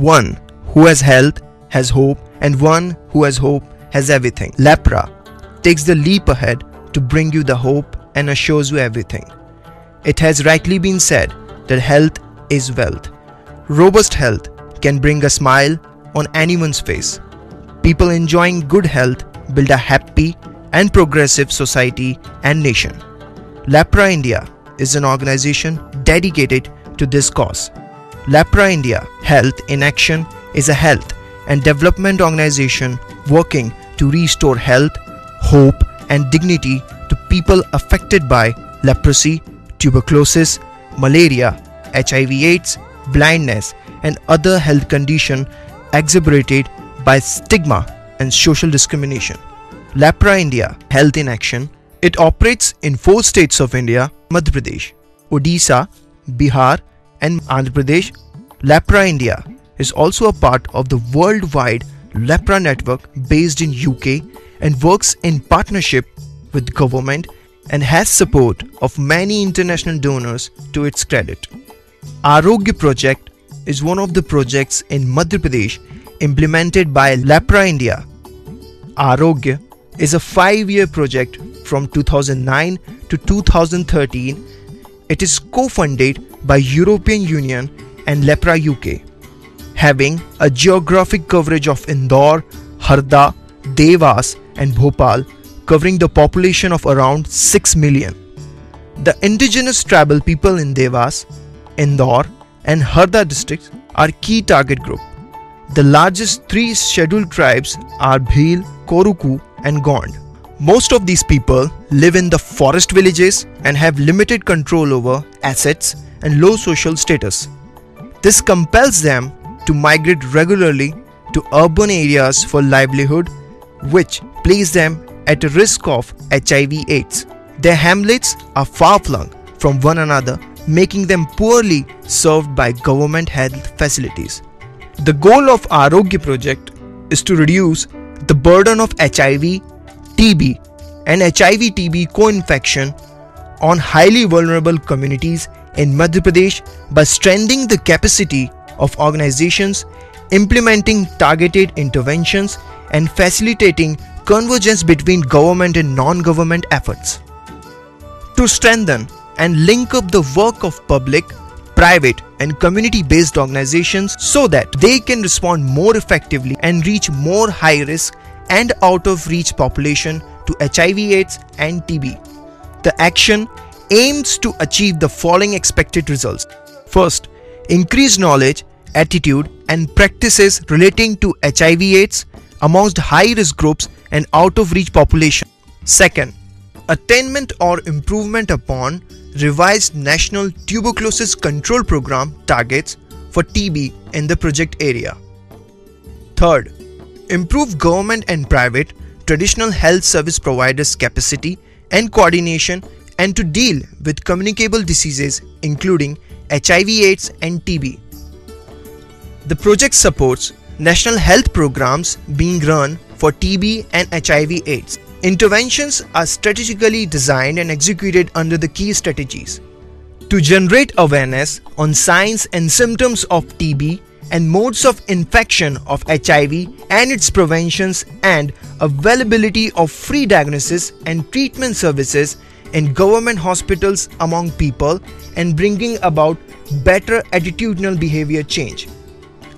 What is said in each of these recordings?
One who has health has hope, and one who has hope has everything. Lepra takes the leap ahead to bring you the hope and assures you everything. It has rightly been said that health is wealth. Robust health can bring a smile on anyone's face. People enjoying good health build a happy and progressive society and nation. Lepra India is an organization dedicated to this cause. Lepra India Health in Action is a health and development organization working to restore health, hope and dignity to people affected by leprosy, tuberculosis, malaria, HIV/AIDS, blindness and other health conditions exacerbated by stigma and social discrimination. Lepra India Health in Action, it operates in 4 states of India: Madhya Pradesh, Odisha, Bihar and Andhra Pradesh. Lepra India is also a part of the worldwide Lepra network based in UK and works in partnership with government and has support of many international donors to its credit. Arogya Project is one of the projects in Madhya Pradesh implemented by Lepra India. Arogya is a 5-year project from 2009 to 2013. It is co-funded by European Union and Lepra UK, having a geographic coverage of Indore, Harda, Devas and Bhopal, covering the population of around 6 million. The indigenous tribal people in Devas, Indore and Harda districts are key target group. The largest 3 scheduled tribes are Bhil, Koruku and Gond. Most of these people live in the forest villages and have limited control over assets and low social status. This compels them to migrate regularly to urban areas for livelihood, which place them at a risk of HIV/AIDS. Their hamlets are far-flung from one another, making them poorly served by government health facilities. The goal of Arogya Project is to reduce the burden of HIV, TB and HIV/TB co-infection on highly vulnerable communities in Madhya Pradesh by strengthening the capacity of organizations, implementing targeted interventions and facilitating convergence between government and non-government efforts. To strengthen and link up the work of public, private and community-based organizations so that they can respond more effectively and reach more high-risk and out-of-reach population to HIV/AIDS and TB. The action aims to achieve the following expected results. First, increase knowledge, attitude and practices relating to HIV/AIDS amongst high-risk groups and out-of-reach population. Second, attainment or improvement upon revised National Tuberculosis Control Program targets for TB in the project area. Third, improve government and private traditional health service providers' capacity and coordination and to deal with communicable diseases including HIV/AIDS and TB. The project supports national health programs being run for TB and HIV/AIDS. Interventions are strategically designed and executed under the key strategies: to generate awareness on signs and symptoms of TB and modes of infection of HIV and its preventions, and availability of free diagnosis and treatment services in government hospitals among people, and bringing about better attitudinal behavior change.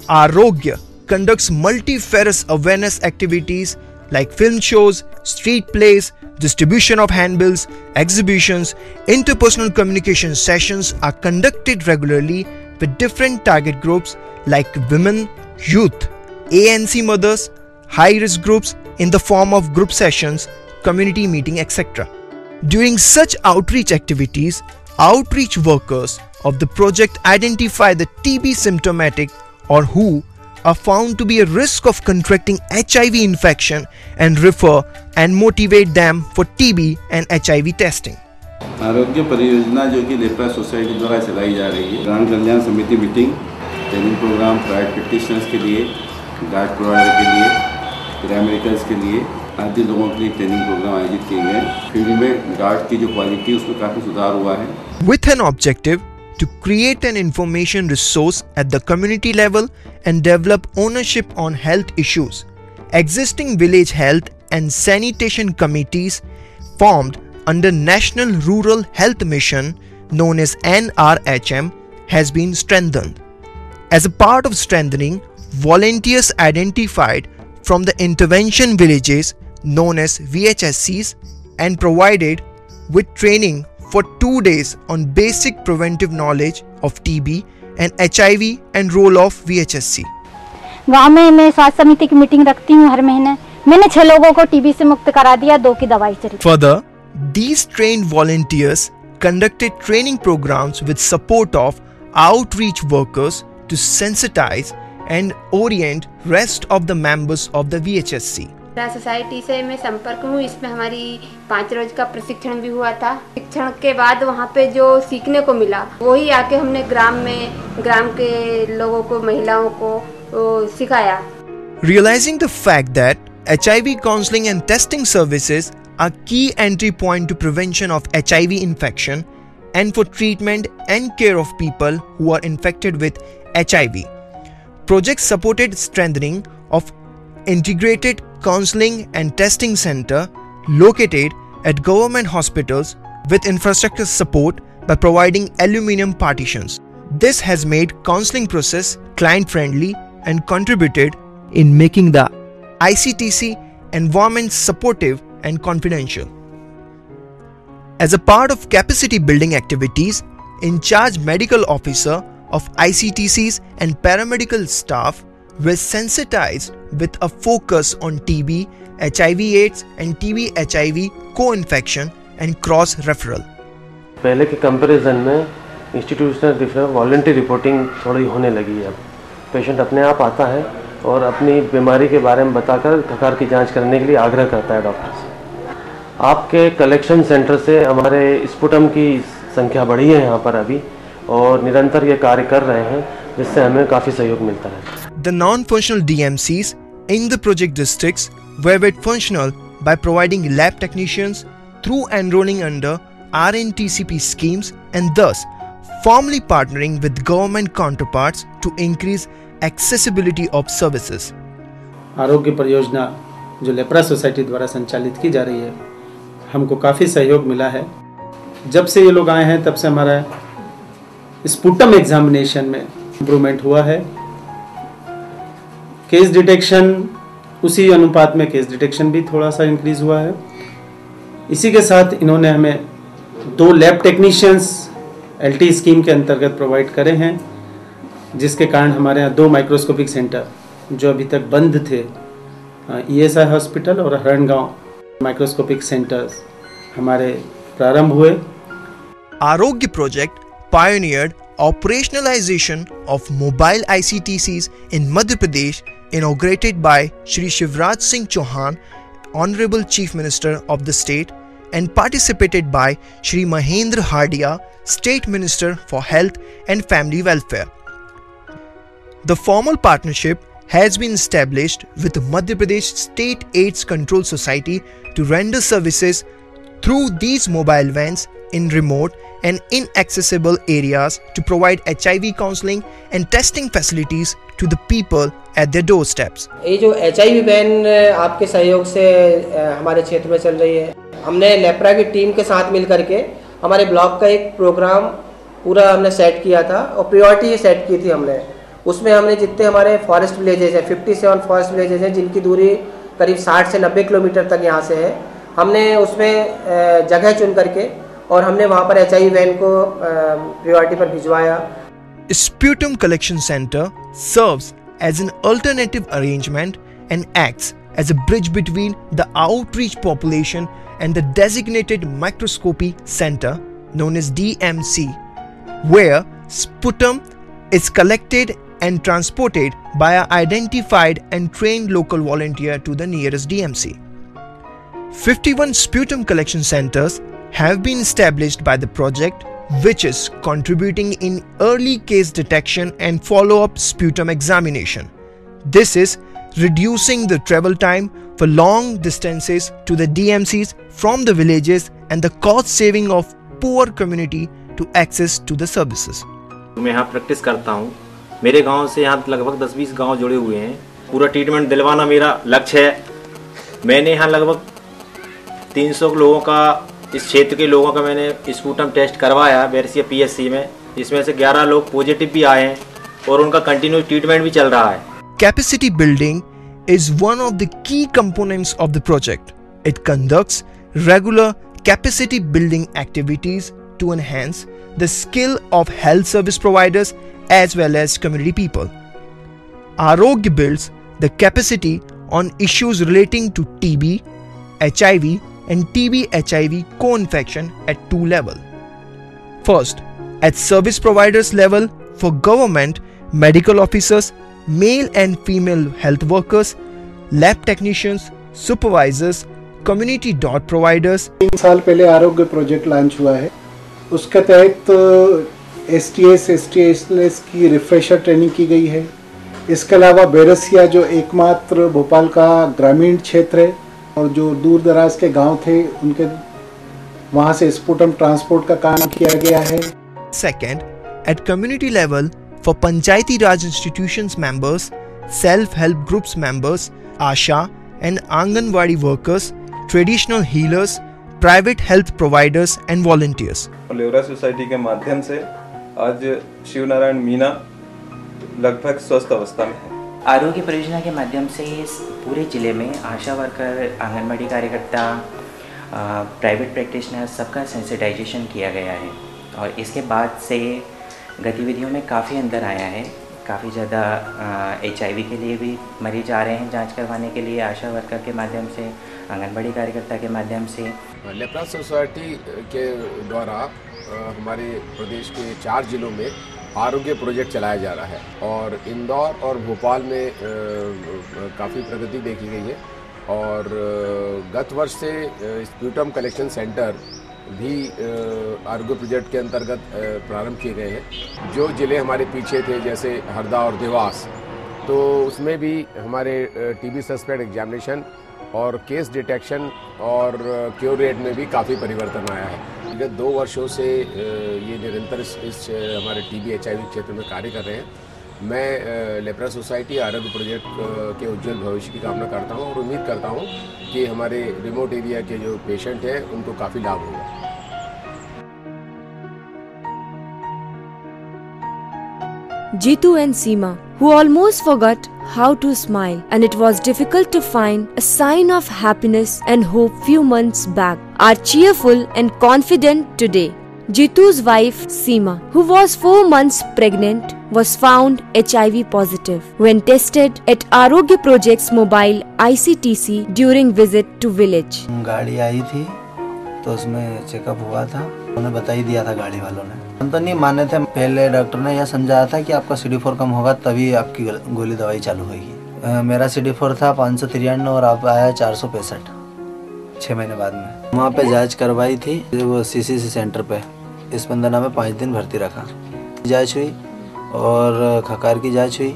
Arogya conducts multifarious awareness activities like film shows, street plays, distribution of handbills, exhibitions. Interpersonal communication sessions are conducted regularly with different target groups like women, youth, ANC mothers, high-risk groups in the form of group sessions, community meeting, etc. During such outreach activities, outreach workers of the project identify the TB symptomatic or who are found to be at risk of contracting HIV infection and refer and motivate them for TB and HIV testing. आरोग्य परियोजना जो कि lepra society द्वारा चलाई जा रही है, ग्राम कल्याण समिति meeting, training programme private practitioners के लिए, गार्ड प्रोवाइडर के लिए, पैरामेडिकल्स के लिए आदि लोगों के लिए ट्रेनिंग प्रोग्राम आयोजित किए गए। फील्ड में गार्ड की जो क्वालिटी उसमें काफ़ी सुधार हुआ है। With an objective to create an information resource at the community level and develop ownership on health issues. Existing village health and sanitation committees formed under National Rural Health Mission, known as NRHM, has been strengthened. As a part of strengthening, volunteers identified from the intervention villages known as VHSCs and provided with training for 2 days on basic preventive knowledge of TB and HIV and role of VHSC. गांव में मैं स्वास्थ्य समिति की meeting रखती हूँ हर महीने। मैंने 6 लोगों को टीबी से मुक्त करा दिया, 2 की दवाई चली। Further, these trained volunteers conducted training programs with support of outreach workers to sensitize and orient rest of the members of the VHSC. Society से मैं संपर्क हूँ। इसमें हमारी 5 रोज का प्रशिक्षण भी हुआ था। शिक्षण के बाद वहाँ पे जो सीखने को मिला वही आके हमने ग्राम के लोगों को, महिलाओं को सिखाया। Realizing the fact that HIV counseling and testing services are key entry point to prevention of HIV infection and for treatment and care of people who are infected with HIV, projects supported strengthening of integrated counseling and testing center located at government hospitals with infrastructure support by providing aluminum partitions. This has made counseling process client friendly and contributed in making the ICTC environment supportive and confidential. As a part of capacity building activities, in charge medical officer of ICTCs and paramedical staff were sensitized with a focus on TB, HIV/AIDS and TB/HIV co-infection and cross referral. पहले के comparison में institutional refer voluntary reporting थोड़ी होने लगी है। अब patient अपने आप आता है और अपनी बीमारी के बारे में बताकर खकार की जांच करने के लिए आग्रह करता है डॉक्टर से। आपके कलेक्शन सेंटर से हमारे स्पुटम की संख्या बढ़ी है यहाँ पर अभी, और निरंतर ये कार्य कर रहे हैं, जिससे हमें काफ़ी सहयोग मिलता है। The non-functional DMCs in the project districts were made functional by providing lab technicians through enrolling under RNTCP schemes and thus formally partnering with government counterparts to increase accessibility of services. आरोग्य परियोजना जो lepra society द्वारा संचालित की जा रही है, हमको काफ़ी सहयोग मिला है। जब से ये लोग आए हैं तब से हमारा स्पुटम एग्जामिनेशन में इम्प्रूवमेंट हुआ है। केस डिटेक्शन, उसी अनुपात में केस डिटेक्शन भी थोड़ा सा इंक्रीज हुआ है। इसी के साथ इन्होंने हमें 2 लैब टेक्नीशियंस LT स्कीम के अंतर्गत प्रोवाइड करे हैं, जिसके कारण हमारे यहाँ 2 माइक्रोस्कोपिक सेंटर जो अभी तक बंद थे, ESI हॉस्पिटल और हरणगांव माइक्रोस्कोपिक सेंटर्स हमारे प्रारंभ हुए। Arogya project pioneered operationalization of mobile ICTCs in Madhya Pradesh, inaugurated by Shri Shivraj Singh Chauhan, Honorable Chief Minister of the state, and participated by Shri Mahendra Hardia, State Minister for Health and Family Welfare. The formal partnership has been established with Madhya Pradesh State AIDS Control Society to render services through these mobile vans in remote and inaccessible areas to provide HIV counseling and testing facilities to the people at their doorsteps. ये जो HIV van आपके सहयोग से हमारे क्षेत्र में चल रही है, हमने लेप्रा की टीम के साथ मिल करके हमारे ब्लॉक का एक प्रोग्राम पूरा हमने सेट किया था और प्रायोरिटी ये सेट की थी हमने। उसमें हमने जितने हमारे फॉरेस्ट विलेजेस हैं, 57 फॉरेस्ट विलेजेस हैं, जिनकी दूरी करीब 60 से 90 किलोमीटर तक यहाँ से है, हमने उसमें जगह चुन करके और हमने वहाँ पर HIV वैन को प्रायोरिटी पर भिजवाया। Sputum Collection Center serves as an alternative arrangement and acts as a bridge between the outreach population and the designated microscopy center known as DMC, where sputum is collected and transported by an identified and trained local volunteer to the nearest DMC. 51 sputum collection centers have been established by the project, which is contributing in early case detection and follow-up sputum examination. This is reducing the travel time for long distances to the DMCs from the villages and the cost saving of poor community to access to the services. मैं यहाँ practice करता हूँ। मेरे गांव से यहाँ लगभग 10-20 गांव जुड़े हुए हैं। पूरा ट्रीटमेंट दिलवाना मेरा लक्ष्य है। मैंने यहाँ लगभग 300 लोगों का, इस क्षेत्र के लोगों का मैंने स्पूटम टेस्ट करवाया बैरसिया PSC में। इसमें से 11 लोग पॉजिटिव भी आए हैं और उनका कंटिन्यू ट्रीटमेंट भी चल रहा है। Capacity building is one of the key components of the project. It conducts regular capacity building activities to enhance the skill of health service providers as well as community people. Arogya builds the capacity on issues relating to TB, HIV and TB-HIV co-infection at 2 levels. First, at service providers level for government, medical officers, male and female health workers, lab technicians, supervisors, community dot providers. 3 साल पहले आरोग्य project launch हुआ है। उसके तहत STS की refresher training की गई है। इसके अलावा बैरसिया जो एकमात्र भोपाल का ग्रामीण क्षेत्र है और जो दूर दराज के गांव थे उनके वहां से स्पूटम ट्रांसपोर्ट का काम किया गया है। Second, at community level for Panchayati Raj institutions members, self-help groups members, ASHA and Anganwadi workers, traditional healers, private health providers and volunteers. लेवरा सोसाइटी के माध्यम से आज शिव नारायण मीना लगभग स्वस्थ अवस्था में है। आरोग्य परियोजना के माध्यम से इस पूरे जिले में आशा वर्कर, आंगनबाड़ी कार्यकर्ता, प्राइवेट प्रैक्टिशनर सबका सेंसिटाइजेशन किया गया है और इसके बाद से गतिविधियों में काफ़ी अंदर आया है। काफ़ी ज़्यादा HIV के लिए भी मरीज आ रहे हैं जांच करवाने के लिए आशा वर्कर के माध्यम से, आंगनबाड़ी कार्यकर्ता के माध्यम से। लेप्रा सोसाइटी के द्वारा हमारे प्रदेश के 4 जिलों में आरोग्य प्रोजेक्ट चलाया जा रहा है और इंदौर और भोपाल में काफ़ी प्रगति देखी गई है और गत वर्ष से स्पूटम कलेक्शन सेंटर भी आरोग्य प्रोजेक्ट के अंतर्गत प्रारंभ किए गए हैं। जो ज़िले हमारे पीछे थे जैसे हरदा और देवास, तो उसमें भी हमारे TB सस्पेक्ट एग्जामिनेशन और केस डिटेक्शन और क्योर रेट में भी काफ़ी परिवर्तन आया है। विगत 2 वर्षों से ये निरंतर इस हमारे TB HIV क्षेत्र में कार्य कर रहे हैं। मैं लेप्रा सोसाइटी आरोग्य प्रोजेक्ट के उज्जवल भविष्य की कामना करता हूं और उम्मीद करता हूं कि हमारे रिमोट एरिया के जो पेशेंट हैं उनको काफ़ी लाभ होगा। Jitu and Seema, who almost forgot how to smile, and it was difficult to find a sign of happiness and hope few months back, are cheerful and confident today. Jitu's wife Seema, who was 4 months pregnant, was found HIV positive when tested at Arogya Project's mobile ICTC during visit to village. गाड़ी आई थी तो उसमें checkup हुआ था, उन्होंने बता ही दिया था गाड़ी वालों ने। हम तो नहीं माने थे, पहले डॉक्टर ने यह समझाया था कि आपका CD4 कम होगा तभी आपकी गोली दवाई चालू होगी। मेरा CD4 था 593 और अब आया 465 6 महीने बाद में। वहाँ पे जांच करवाई थी वो CCC सेंटर पे। इस बंदना में 5 दिन भर्ती रखा। जांच हुई और खकार की जांच हुई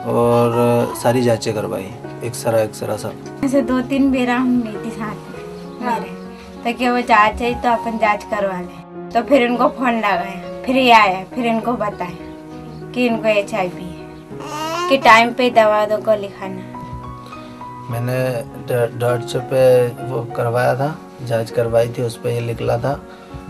और सारी जांचें करवाई, एक्सरा सब। ऐसे 2-3 बेरा हम गई थी साथ में मेरे, तो क्या वो जांच है तो अपन जांच करवा लें। तो फिर उनको फोन लगाया, फिर ये आया, फिर इनको बताया कि इनको HIV है, कि टाइम पे दवा दो को लिखाना। मैंने डॉक्टर पे वो करवाया था, जांच करवाई थी, उस पर ये निकला था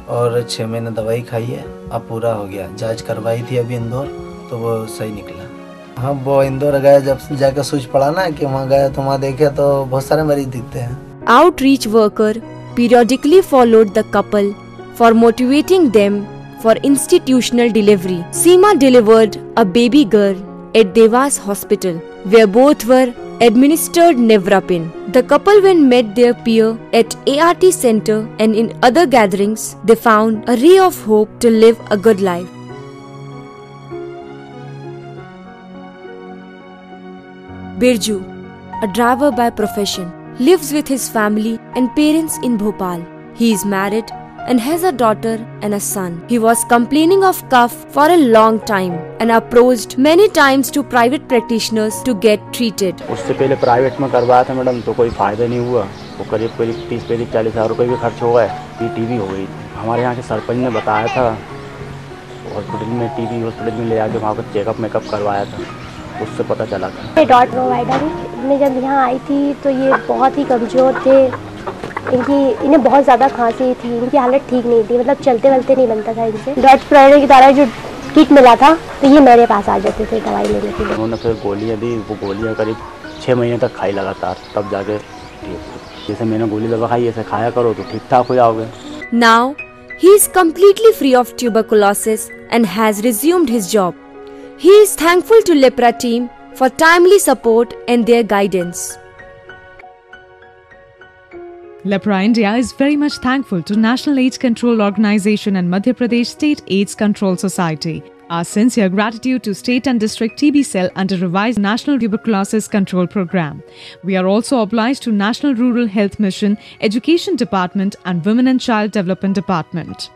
और 6 महीने दवाई खाई है, अब पूरा हो गया। जांच करवाई थी अभी इंदौर, तो वो सही निकला। हाँ, वो इंदौर गए, जब जाकर सूझ पड़ा ना कि वहाँ गए तो वहाँ देखे तो बहुत सारे मरीज दिखते हैं। Outreach worker periodically followed the couple for motivating them for institutional delivery. Seema delivered a baby girl at Devas Hospital, where both were administered Nevirapine. The couple when met their peer at ART Center and in other gatherings, they found a ray of hope to live a good life. Birju, a driver by profession, lives with his family and parents in Bhopal. He is married and has a daughter and a son. He was complaining of cough for a long time and approached many times to private practitioners to get treated. उससे पहले private में करवाया था madam, तो कोई फायदा नहीं हुआ। वो करीब 30-40 हज़ार रुपये भी खर्च हो गए। ये TB हो गई थी। हमारे यहाँ के सरपंच ने बताया था हॉस्पिटल में टीबी हॉस्पिटल में ले आके वहाँ पर चेकअप मेकअप करवाया था, उससे पता चला था। डॉट प्रोवाइडर मैं जब यहाँ आई थी तो ये बहुत ही कमज़ोर थे, इन्हें बहुत ज़्यादा खांसी थी, इनकी हालत ठीक नहीं थी, मतलब चलते वलते नहीं बनता था इनसे। डॉट प्रोवाइडर के द्वारा जो किट मिला था तो ये मेरे पास आ जाते थे दवाई लेने के लिए। उन्होंने फिर गोलियाँ दी, वो गोलियाँ करीब 6 महीने तक खाई लगातार, तब जाके ठीक हुई। जैसे मैंने गोली दवा खाई ऐसे खाया करो तो ठीक ठाक हो जाओगे। Now he is completely free of tuberculosis and has resumed his job. He is thankful to Lepra team for timely support and their guidance. Lepra India is very much thankful to National AIDS Control Organization and Madhya Pradesh State AIDS Control Society. Our sincere gratitude to State and District TB Cell under revised National Tuberculosis Control Program. We are also obliged to National Rural Health Mission, Education Department and Women and Child Development Department.